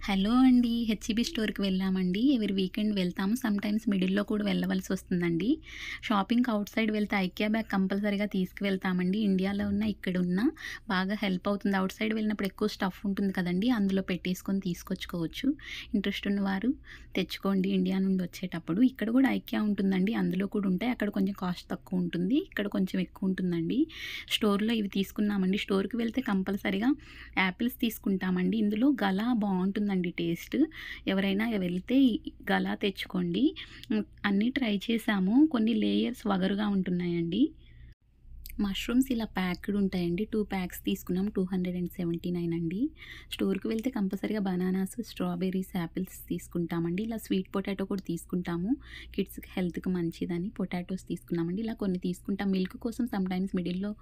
Hello అండి. హెచ్‌ఈబీ స్టోర్‌కి వెళ్ళామండి. ఎవ్రి వీకెండ్ వెళ్తాము. సమ్‌టైమ్స్ మిడిల్‌లో కూడా వెళ్ళవలసి వస్తుందండి. షాపింగ్‌కి ఔట్ సైడ్ వెళ్తే ఐకియా బ్యాగ్ కంపల్సరీగా తీసుకువెళ్తామండి. ఇండియాలో ఉన్న, ఇక్కడున్న బాగా హెల్ప్ అవుతుంది. ఔట్ సైడ్ వెళ్ళినప్పుడు ఎక్కువ స్టఫ్ ఉంటుంది కదండీ! అందులో పెట్టేసుకొని తీసుకొచ్చుకోవచ్చు. ఇంట్రెస్ట్ ఉన్నవారు తెచ్చుకోండి ఇండియా నుండి వచ్చేటప్పుడు. ఇక్కడ కూడా ఐకియా ఉంటుందండి. అందులో కూడా ఉంటాయి. అక్కడ కొంచెం కాస్ట్ తక్కువ ఉంటుంది. ఇక్కడ కొంచెం ఎక్కువ ఉంటుందండి. స్టోర్‌లో ఇవి తీసుకున్నామండి. స్టోర్‌కి వెళ్తే కంపల్సరీగా యాపిల్స్ తీసుకుంటామండి. ఇందులో గలా బావుంటుందండి టేస్ట్. ఎవరైనా వెళ్తే గలా తెచ్చుకోండి. అన్నీ ట్రై చేశాము. కొన్ని లేయర్స్ వగరుగా ఉంటున్నాయండి. మష్రూమ్స్ ఇలా ప్యాక్డ్ ఉంటాయండి. 2 ప్యాక్స్ తీసుకున్నాం. 279 అండి. స్టోర్‌కి వెళ్తే కంపల్సరీగా బనానాస్, స్ట్రాబెర్రీస్, యాపిల్స్ తీసుకుంటామండి. ఇలా స్వీట్ పొటాటో కూడా తీసుకుంటాము. కిడ్స్‌కి హెల్త్‌కి మంచిదని పొటాటోస్ తీసుకున్నామండి. ఇలా కొన్ని తీసుకుంటాం. మిల్క్ కోసం సమ్‌టైమ్స్ మిడిల్‌లో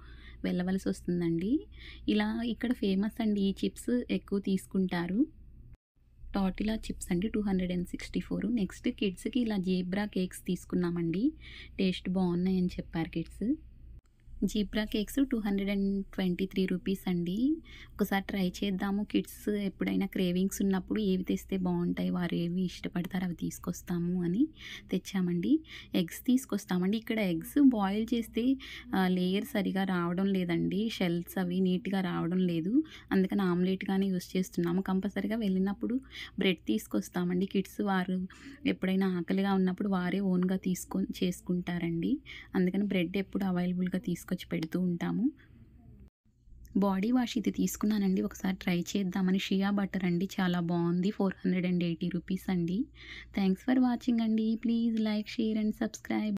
వెళ్ళవలసి వస్తుందండి. ఇలా ఇక్కడ ఫేమస్ అండి. ఈ చిప్స్ ఎక్కువ తీసుకుంటారు. టార్టిలా చిప్స్ అండి 264. నెక్స్ట్ కిడ్స్‌కి ఇలా జీబ్రా కేక్స్ తీసుకున్నామండి. టేస్ట్ బావున్నాయని చెప్పారు కిడ్స్. జీబ్రా కేక్స్ 223 రూపీస్ అండి. ఒకసారి ట్రై చేద్దాము. కిడ్స్ ఎప్పుడైనా క్రేవింగ్స్ ఉన్నప్పుడు ఏవి తెస్తే బావుంటాయి, వారు ఏవి ఇష్టపడతారో అవి తీసుకొస్తాము అని తెచ్చామండి. ఎగ్స్ తీసుకొస్తామండి. ఇక్కడ ఎగ్స్ బాయిల్ చేస్తే లేయర్ సరిగా రావడం లేదండి. షెల్స్ అవి నీట్‌గా రావడం లేదు. అందుకని ఆమ్లెట్‌గానే యూజ్ చేస్తున్నాము. కంపల్సరీగా వెళ్ళినప్పుడు బ్రెడ్ తీసుకొస్తామండి. కిడ్స్ వారు ఎప్పుడైనా ఆకలిగా ఉన్నప్పుడు వారే ఓన్‌గా తీసుకొని చేసుకుంటారండి. అందుకని బ్రెడ్ ఎప్పుడు అవైలబుల్‌గా తీసుకొచ్చి పెడుతూ ఉంటాము. బాడీ వాష్ ఇది తీసుకున్నానండి. ఒకసారి ట్రై చేద్దామని. షియా బటర్ అండి. చాలా బావుంది. 480 రూపీస్ అండి. థాంక్స్ ఫర్ వాచింగ్ అండి. Please like, share and subscribe.